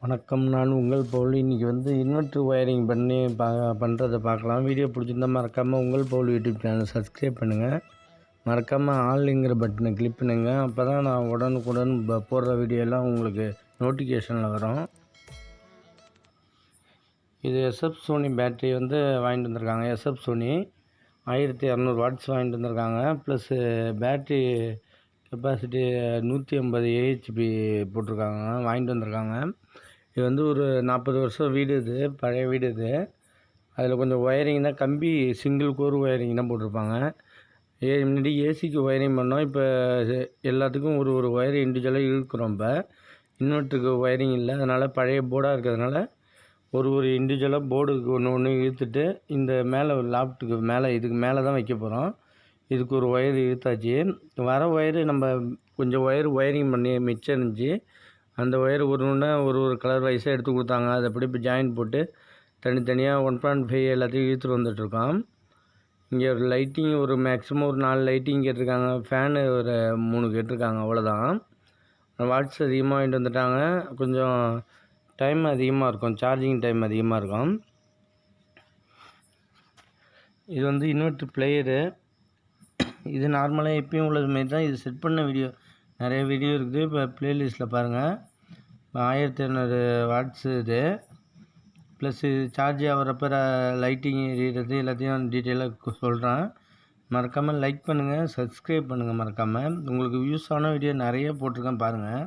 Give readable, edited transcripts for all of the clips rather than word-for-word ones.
வணக்கம். நான் உங்கள் பவுல். இன்றைக்கி இன்வெர்ட்டர் ஒயரிங் பண்ணி பண்ணுறதை பார்க்கலாம். வீடியோ பிடிச்சிருந்தா மறக்காமல் உங்கள் பவுல் யூடியூப் சேனல் சப்ஸ்கிரைப் பண்ணுங்கள். மறக்காமல் ஆல்ங்கிற பட்டனை கிளிக் பண்ணுங்கள். அப்போ தான் நான் உடனுக்குடன் போடுற வீடியோலாம் உங்களுக்கு நோட்டிஃபிகேஷனில் வரும். இது எஸ்எஃப் சோனி பேட்ரி வாங்கிட்டு வந்திருக்காங்க. எஸ்எஃப் சோனி 1200 வாட்ஸ் வாங்கிட்டு வந்திருக்காங்க. ப்ளஸ்ஸு பேட்ரி கெப்பாசிட்டி 150 ஏஹெச்பி போட்டிருக்காங்க, வாங்கிட்டு வந்திருக்காங்க. இது ஒரு 40 வருஷம் வீடு, இது பழைய வீடு. இது அதில் கொஞ்சம் ஒயரிங் தான், கம்பி சிங்கிள் கோர் ஒயரிங் தான் போட்டிருப்பாங்க. முன்னாடி ஏசிக்கு ஒயரிங் பண்ணோம், இப்போ எல்லாத்துக்கும் ஒரு ஒயர் இண்டிவிஜுவலாக இழுக்கிறோம். இப்போ இன்வெர்ட்டருக்கு ஒயரிங் இல்லை, அதனால் பழைய போர்டாக இருக்கிறதுனால ஒரு இண்டிவிஜுவலாக போர்டுக்கு ஒன்று இழுத்துட்டு இந்த மேலே லாப்ட்டுக்கு மேலே இதுக்கு மேலே தான் வைக்க போகிறோம். இதுக்கு ஒரு ஒயர் இழுத்தாச்சு. வர ஒயரு நம்ம கொஞ்சம் ஒயரிங் பண்ணி மிச்சம் இருந்துச்சு. அந்த ஒயர் ஒரு கலர் வைஸாக எடுத்து கொடுத்தாங்க. அதை அப்படி இப்போ ஜாயின் போட்டு தனித்தனியாக 1.5 எல்லாத்தையும் இழுத்துட்டு வந்துட்டுருக்கோம். இங்கே ஒரு லைட்டிங் மேக்ஸிமம் 4 லைட்டிங் கேட்டிருக்காங்க. ஃபேனு 3 கேட்டிருக்காங்க. அவ்வளோதான். வாட்ஸ் அதிகமாக வாங்கிட்டு வந்துட்டாங்க. கொஞ்சம் டைம் அதிகமாக இருக்கும், சார்ஜிங் டைம் அதிகமாக இருக்கும். இது இன்வெர்ட்டர் பிளேயரு. இது நார்மலாக எப்பயும் உள்ளது மாரி தான். இது செட் பண்ண வீடியோ நிறைய வீடியோ இருக்குது. இப்போ ப்ளேலிஸ்ட்டில் பாருங்கள். 1200 வாட்ஸு இது. ப்ளஸ் இது சார்ஜ் ஆகிறப்ப லைட்டிங் எரியிறது எல்லாத்தையும் டீட்டெயிலாக சொல்கிறேன். மறக்காமல் லைக் பண்ணுங்கள், சப்ஸ்கிரைப் பண்ணுங்கள் மறக்காமல். உங்களுக்கு யூஸான வீடியோ நிறைய போட்டிருக்கேன் பாருங்கள்.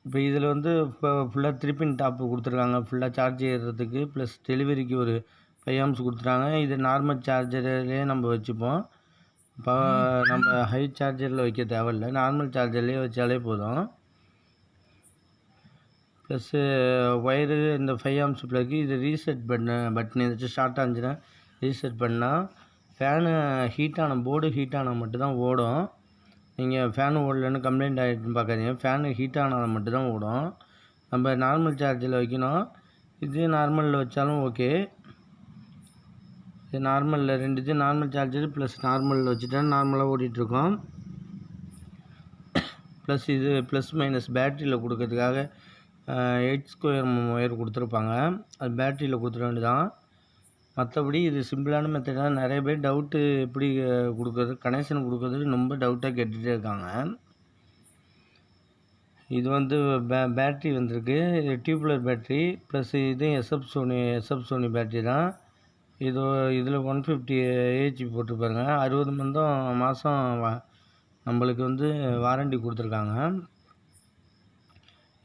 இப்போ இதில் இப்போ ஃபுல்லாக 3 பின் டாப்பு கொடுத்துருக்காங்க. ஃபுல்லாக சார்ஜ் ஏறுறதுக்கு ப்ளஸ் டெலிவரிக்கு ஒரு 5 ஆம்ஸ் கொடுத்துட்டாங்க. இது நார்மல் சார்ஜர்லேயே நம்ம வச்சுப்போம். இப்போ நம்ம ஹை சார்ஜரில் வைக்க தேவையில்லை, நார்மல் சார்ஜர்லேயே வச்சாலே போதும். ப்ளஸ்ஸு ஒயரு இந்த 5 ஆம்ஸ் ப்ளக்கு. இது ரீசெட் பட்டன் ஏதாச்சும் ஷார்ட்டாக இருந்துச்சுன்னா ரீசெட் பண்ணால் ஃபேனு போர்டு ஹீட்டானால் மட்டும்தான் ஓடும். நீங்கள் ஃபேனு ஓடலன்னு கம்ப்ளைண்ட் ஆகிட்டுன்னு பார்க்காதீங்க. ஃபேனு ஹீட்டானால் மட்டும்தான் ஓடும். நம்ம நார்மல் சார்ஜில் வைக்கணும். இது நார்மலில் வச்சாலும் ஓகே. இது நார்மலில் 2 இது நார்மல் சார்ஜர் ப்ளஸ் நார்மலில் வச்சுட்டா நார்மலாக ஓடிட்டுருக்கோம். ப்ளஸ் இது ப்ளஸ் மைனஸ் பேட்டரியில் கொடுக்கறதுக்காக 8 ஸ்கொயர் ஒயர் கொடுத்துருப்பாங்க. அது பேட்டரியில் கொடுத்துட வேண்டியதான். மற்றபடி இது சிம்பிளான மெத்தடாக. நிறைய பேர் டவுட்டு எப்படி கொடுக்குறது, கனெக்ஷன் கொடுக்குறது ரொம்ப டவுட்டாக கேட்டுகிட்டே இருக்காங்க. இது பேட்ரி வந்திருக்கு. இது டியூப்லர் பேட்ரி ப்ளஸ் இது எஸ்எஃப் சோனி பேட்ரி தான். இதில் 150 ஏஹெச்பி போட்டிருப்பாருங்க. 60 மாதம் நம்மளுக்கு வாரண்டி கொடுத்துருக்காங்க.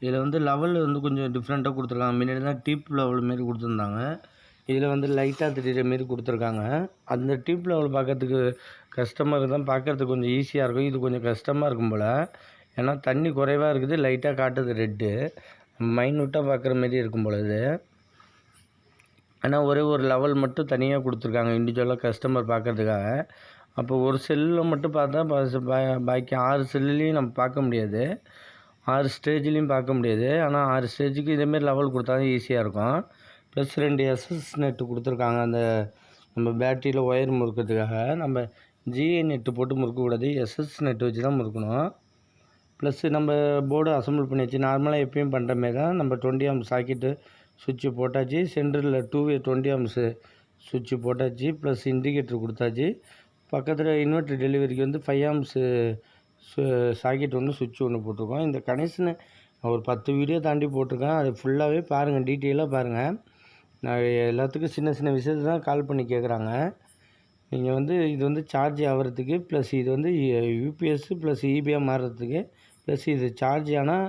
இதில் லெவல் கொஞ்சம் டிஃப்ரெண்ட்டாக கொடுத்துருக்காங்க. முன்னாடி தான் டியூப் லெவல் மாரி கொடுத்துருந்தாங்க. இதில் லைட்டாக தெரிகிற மாரி கொடுத்துருக்காங்க. அந்த டியூப் லெவல் பார்க்கறதுக்கு கஷ்டமாக தான், பார்க்குறதுக்கு கொஞ்சம் ஈஸியாக இருக்கும். இது கொஞ்சம் கஷ்டமாக இருக்கும் போல். ஏன்னா தண்ணி குறைவாக இருக்குது, லைட்டாக காட்டுது ரெட்டு, மைன்யூட்டாக பார்க்குற மாரி இருக்கும் போல் இது. ஆனால் ஒரு லெவல் மட்டும் தனியாக கொடுத்துருக்காங்க இண்டிவிஜுவலாக கஸ்டமர் பார்க்குறதுக்காக. அப்போ ஒரு செல்லில் மட்டும் பார்த்தா பாக்கி 6 செல்லுலேயும் நம்ம பார்க்க முடியாது, 6 ஸ்டேஜ்லேயும் பார்க்க முடியாது. ஆனால் 6 ஸ்டேஜுக்கு இதேமாரி லெவல் கொடுத்தா தான் ஈஸியாக இருக்கும். ப்ளஸ் 2 எஸ்எஸ் நெட்டு கொடுத்துருக்காங்க. அந்த நம்ம பேட்டரியில் ஒயர் முறுக்கிறதுக்காக நம்ம ஜிஏ நெட்டு போட்டு முறுக்கக்கூடாது, எஸ்எஸ் நெட்டு வச்சு தான் முறுக்கணும். ப்ளஸ்ஸு நம்ம போர்டு அசம்பிள் பண்ணி வச்சு நார்மலாக எப்பயும் பண்ணுற மாரி தான். நம்ம 20 ஆம்ஸ் சாக்கெட்டு சுவிட்சு போட்டாச்சு. சென்டரில் 2வே 20 ஆம்ஸு சுவிட்சு போட்டாச்சு. ப்ளஸ் இண்டிகேட்டர் கொடுத்தாச்சு. பக்கத்தில் இன்வெர்ட்டர் டெலிவரிக்கு 5 ஆம்ஸு சாக்கெட் ஒன்று சுவிட்ச் ஒன்று போட்டிருக்கோம். இந்த கனெக்ஷனை ஒரு 10 வீடியோ தாண்டி போட்டிருக்கேன். அது ஃபுல்லாகவே பாருங்கள், டீட்டெயிலாக பாருங்கள். நான் எல்லாத்துக்கும் சின்ன விஷயத்தை தான் கால் பண்ணி கேட்குறாங்க. நீங்கள் இது சார்ஜ் ஆகிறதுக்கு ப்ளஸ் இது யூபிஎஸ் ப்ளஸ் இபியாக மாறுறதுக்கு ப்ளஸ் இது சார்ஜ் ஆனால்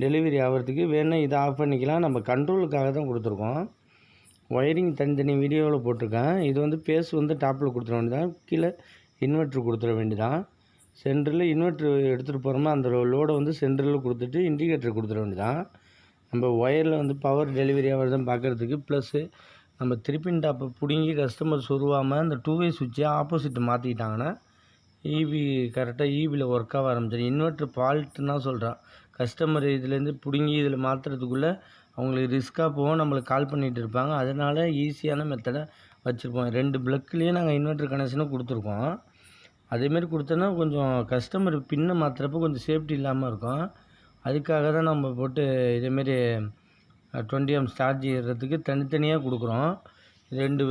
டெலிவரி ஆகிறதுக்கு வேணால் இதை ஆஃப் பண்ணிக்கலாம். நம்ம கண்ட்ரோலுக்காக தான் கொடுத்துருக்கோம். ஒயரிங் தனித்தனி வீடியோவில் போட்டிருக்கேன். இது பேஸ் டாப்பில் கொடுத்துட வேண்டியதான், கீழே இன்வெர்ட்ரு கொடுத்துட வேண்டியதான். சென்டரில் இன்வெர்ட்ரு எடுத்துகிட்டு போகிறோமா அந்த லோடை சென்டரில் கொடுத்துட்டு இண்டிகேட்டர் கொடுத்துட வேண்டியதான். நம்ம ஒயரில் பவர் டெலிவரி ஆகிறதான் பார்க்குறதுக்கு. ப்ளஸ்ஸு நம்ம 3 பின் டாப்பை பிடுங்கி கஸ்டமர் சொருவாமல் அந்த 2வே சுவிட்சை ஆப்போசிட் மாற்றிக்கிட்டாங்கன்னா கரெக்டாக ஈபியில் ஒர்க் ஆக ஆரம்பிச்சிடும். இன்வெர்ட்ரு ஃபால்ட்டுன்னு தான் சொல்கிறான். கஸ்டமர் இதுலேருந்து பிடுங்கி இதில் மாற்றுறதுக்குள்ளே அவங்களுக்கு ரிஸ்க்காக போகும், நம்மளுக்கு கால் பண்ணிகிட்டு இருப்பாங்க. அதனால் ஈஸியான மெத்தடை வச்சுருப்போம். 2 பிளக்லேயே நாங்கள் இன்வெர்ட்டர் கனெக்ஷனும் கொடுத்துருக்கோம். அதேமாரி கொடுத்தோன்னா கொஞ்சம் கஸ்டமர் பின்னை மாற்றுறப்போ கொஞ்சம் சேஃப்டி இல்லாமல் இருக்கும். அதுக்காக தான் நம்ம போட்டு இதேமாரி 20 ஆம்ஸ் சார்ஜ் ஏறுறதுக்கு தனித்தனியாக கொடுக்குறோம். 2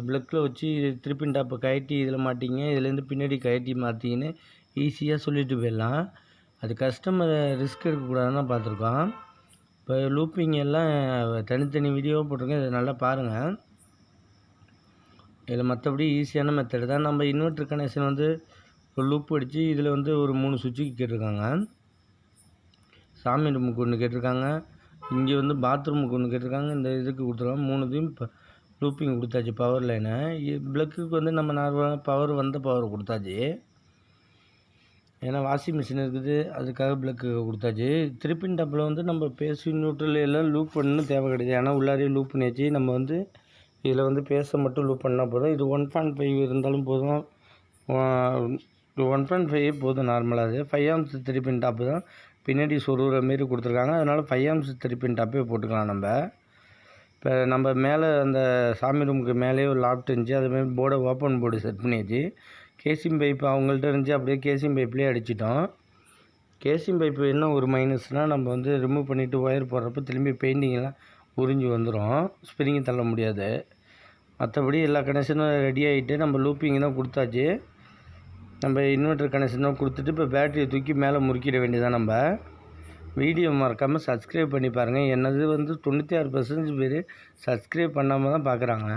ப்ளக்கில் வச்சு திருப்பின் டாப்பை கழட்டி இதில் மாட்டிங்க, இதுலேருந்து பின்னாடி கழட்டி மாற்றிங்கன்னு ஈஸியாக சொல்லிட்டு போயிடலாம். அது கஸ்டமர் ரிஸ்க் எடுக்கக்கூடாதுன்னு தான் பார்த்துருக்கோம். இப்போ லூப்பிங் எல்லாம் தனித்தனி வீடியோவாக போட்டிருக்கேன், இதை நல்லா பாருங்கள். இதில் மற்றபடி ஈஸியான மெத்தடு தான். நம்ம இன்வெர்ட்டர் கனெக்ஷன் வந்து ஒரு லூப் அடித்து இதில் வந்து ஒரு 3 சுவிட்சுக்கு கேட்டிருக்காங்க. சாமி ரூமுக்கு ஒன்று கேட்டிருக்காங்க, இங்கே வந்து பாத்ரூமுக்கு ஒன்று கேட்டிருக்காங்க, இந்த இதுக்கு கொடுத்துருக்காங்க. 3 இப்போ லூப்பிங் கொடுத்தாச்சு. பவர் லைனை ப்ளக்குக்கு வந்து நம்ம நார்மலாக பவர் வந்த பவர் கொடுத்தாச்சு. ஏன்னா வாஷிங் மிஷின் இருக்குது, அதுக்காக ப்ளக்கு கொடுத்தாச்சு. திருப்பின் டாப்பில் வந்து நம்ம பேசி நியூட்ரல் எல்லாம் லூப் பண்ணணும் தேவை கிடையாது. ஏன்னா உள்ளாரே லூப் பண்ணியாச்சு. நம்ம வந்து இதில் வந்து பேச மட்டும் லூப் பண்ணால் போதும். இது 1.5 இருந்தாலும் போதும், 1.5 போதும் நார்மலாக. அது 5 ஆம்ஸ் திருப்பின் டாப்பு தான் பின்னாடி சொருகிற மாரி கொடுத்துருக்காங்க. அதனால் 5 ஆம்ஸ் திருப்பின் டாப்பே போட்டுக்கலாம். இப்போ நம்ம மேலே அந்த சாமி ரூமுக்கு மேலேயே ஒரு லாப்ட் இருந்துச்சு, அதுமாதிரி போர்டை ஓப்பன் போர்டு செட் பண்ணியாச்சு. கேசிங் பைப்பு அவங்கள்ட்ட இருந்துச்சு, அப்படியே கேசிங் பைப்லேயே அடிச்சிட்டோம். கேசிங் பைப்பு என்ன ஒரு மைனஸ்னால், நம்ம வந்து ரிமூவ் பண்ணிவிட்டு ஒயர் போடுறப்ப திரும்பி பெயிண்டிங்கெல்லாம் உறிஞ்சி வந்துடும், ஸ்ப்ரிங்கு தள்ள முடியாது. மற்றபடி எல்லா கனெக்ஷனும் ரெடி ஆகிட்டு நம்ம லூப்பிங் தான் கொடுத்தாச்சு. நம்ம இன்வெர்ட்டர் கனெக்ஷனும் கொடுத்துட்டு இப்போ பேட்டரியை தூக்கி மேலே முறுக்கிட வேண்டியதான். நம்ம வீடியோ மறக்காமல் சப்ஸ்கிரைப் பண்ணி பாருங்கள். என்னது வந்து 96% பேர் சப்ஸ்கிரைப் பண்ணாமல் தான் பார்க்குறாங்க.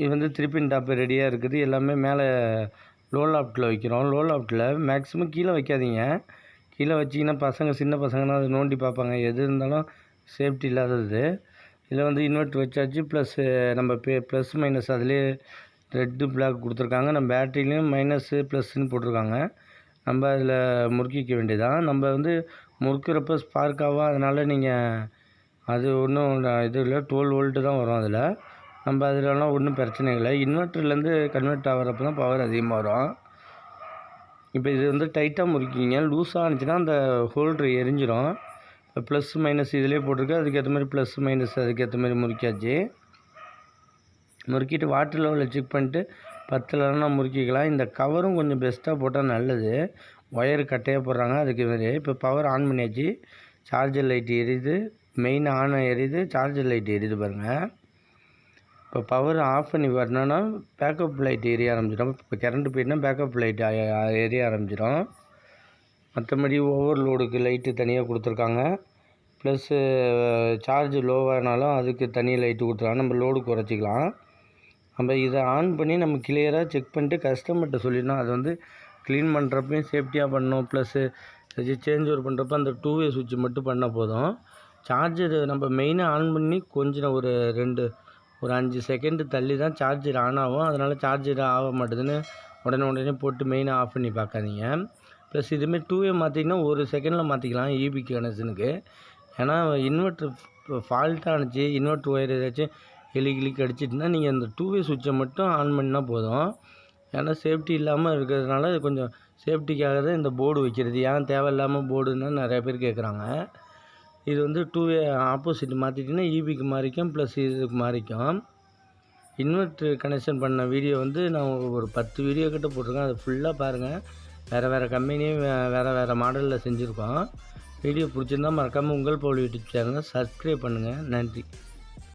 இது வந்து திருப்பின் டாப்பு ரெடியாக இருக்குது. எல்லாமே மேலே லோ லாஃப்ட்டில் வைக்கிறோம். லோ லாஃப்ட்டில் மேக்ஸிமம் கீழே வைக்காதீங்க. கீழே வச்சிங்கன்னா பசங்க, சின்ன பசங்கன்னா அதை நோண்டி பார்ப்பாங்க. எது இருந்தாலும் சேஃப்டி இல்லாதது. இதில் வந்து இன்வெர்ட்டர் வச்சாச்சு. ப்ளஸ் நம்ம ப்ளஸ் மைனஸ் அதிலே ரெட்டு பிளாக் கொடுத்துருக்காங்க. நம்ம பேட்டரிலையும் மைனஸு ப்ளஸ்ன்னு போட்டிருக்காங்க. நம்ம அதில் முறுக்கிக்க வேண்டியதான். நம்ம வந்து முறுக்கிறப்ப ஸ்பார்க் ஆகும், அதனால் நீங்கள் அது ஒன்றும் இது இல்லை, 12 வோல்ட்டு தான் வரும் அதில். நம்ம அதிலலாம் ஒன்றும் பிரச்சனை இல்லை. இன்வெர்ட்டர்லேருந்து கன்வெர்ட் ஆகிறப்ப தான் பவர் அதிகமாக வரும். இப்போ இது வந்து டைட்டாக முறுக்கிங்க. லூஸாக இருந்துச்சுன்னா அந்த ஹோல்ட்ரு எரிஞ்சிடும். இப்போ ப்ளஸ் மைனஸ் இதிலே போட்டிருக்கு, அதுக்கேற்ற மாதிரி ப்ளஸ் மைனஸ் அதுக்கேற்ற மாதிரி முறுக்கியாச்சு. முறுக்கிட்டு வாட்டர் லெவலில் செக் பண்ணிட்டு 10 முறுக்கிக்கலாம். இந்த கவரும் கொஞ்சம் பெஸ்ட்டாக போட்டால் நல்லது. ஒயர் கட்டையாக போடுறாங்க, அதுக்கு மாதிரி. இப்போ பவர் ஆன் பண்ணியாச்சு. சார்ஜர் லைட் எரியுது, மெயின் ஆன் எரியுது, சார்ஜர் லைட் எரியுது பாருங்கள். இப்போ பவர் ஆஃப் பண்ணி வரணுன்னா பேக்கப் லைட் எரிய ஆரம்பிச்சிடும். இப்போ கரண்ட்டு போயிட்டுனா பேக்கப் லைட் எரிய ஆரம்பிச்சிடும். மற்றபடி ஓவர்லோடுக்கு லைட்டு தனியாக கொடுத்துருக்காங்க. ப்ளஸ்ஸு சார்ஜ் லோவானாலும் அதுக்கு தனி லைட்டு கொடுத்துருக்காங்க. நம்ம லோடு குறைச்சிக்கலாம். நம்ம இதை ஆன் பண்ணி நம்ம கிளியராக செக் பண்ணிட்டு கஸ்டமர்கிட்ட சொல்லிடணும். அது வந்து க்ளீன் பண்ணுறப்பையும் சேஃப்டியாக பண்ணணும். ப்ளஸ்ஸு சேஞ்ச் ஓவர் பண்ணுறப்ப அந்த 2 வே சுவிட்ச் மட்டும் பண்ணால் போதும். சார்ஜர் நம்ம மெயினாக ஆன் பண்ணி கொஞ்சம் ஒரு 5 செகண்டு தள்ளி தான் சார்ஜர் ஆன் ஆகும். அதனால் சார்ஜர் ஆக மாட்டேதுன்னு உடனே போட்டு மெயினாக ஆஃப் பண்ணி பார்க்காதீங்க. ப்ளஸ் இதுமாரி 2 வே மாற்றிங்கன்னா 1 செகண்டில் மாற்றிக்கலாம் ஈபி கனெக்ஷனுக்கு. ஏன்னா இன்வெர்ட்ரு ஃபால்ட்டாக இருந்துச்சு, இன்வெர்ட்ரு ஒயர் ஏதாச்சும் கிளிக்கு அடிச்சிட்டுனா நீங்கள் அந்த 2 வே சுவிட்சை மட்டும் ஆன் பண்ணால் போதும். ஏன்னா சேஃப்டி இல்லாமல் இருக்கிறதுனால கொஞ்சம் சேஃப்டிக்காக தான் இந்த போர்டு வைக்கிறது. ஏன் தேவையில்லாமல் போர்டுன்னு நிறையா பேர் கேட்குறாங்க. இது வந்து 2 வே ஆப்போசிட் மாற்றிட்டிங்கன்னா ஈபிக்கு மாறிக்கும், ப்ளஸ் இதுக்கு மாறிக்கும். இன்வெர்ட்ரு கனெக்ஷன் பண்ண வீடியோ வந்து நான் ஒரு 10 வீடியோ கிட்ட போட்டிருக்கேன். அதை ஃபுல்லாக பாருங்கள். வேறு கம்பெனியும் வேறு மாடலில் செஞ்சுருக்கோம். வீடியோ பிடிச்சிருந்தால் மறக்காமல் உங்கள் பவுல் யூடியூப் சேனலை சப்ஸ்கிரைப் பண்ணுங்கள். நன்றி.